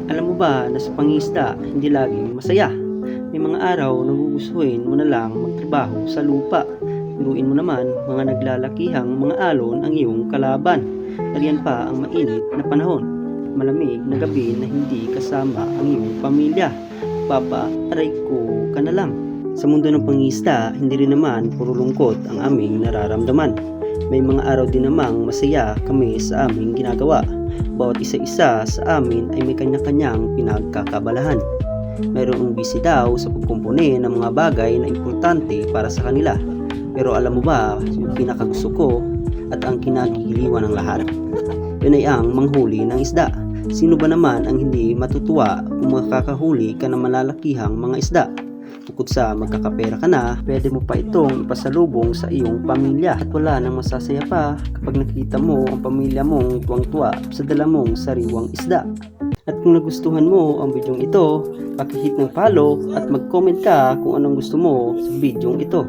Alam mo ba na sa pangingisda, hindi laging masaya? May mga araw na gugustuhin mo na lang magtrabaho sa lupa. Biruin mo naman, mga naglalakihang mga alon ang iyong kalaban. Nariyan pa ang mainit na panahon. Malamig na gabi na hindi kasama ang iyong pamilya. Papa, aray ko ka na lang. Sa mundo ng pangingisda, hindi rin naman puro lungkot ang aming nararamdaman. May mga araw din namang masaya kami sa aming ginagawa. Bawat isa-isa sa amin ay may kanya-kanyang pinagkakabalahan. Mayroong busy daw sa pagkumpuni ng mga bagay na importante para sa kanila. Pero alam mo ba, yung pinakagusto ko at ang kinagigiliwan ng lahat, yun ay ang manghuli ng isda. Sino ba naman ang hindi matutuwa kung makakahuli ka ng malalakihang mga isda? Bukod sa magkakapera ka na, pwede mo pa itong ipasalubong sa iyong pamilya. At wala nang masasaya pa kapag nakita mo ang pamilya mong tuwang-tuwa sa dala mong sariwang isda. At kung nagustuhan mo ang bidyong ito, paki-hit ng follow at mag-comment ka kung anong gusto mo sa bidyong ito.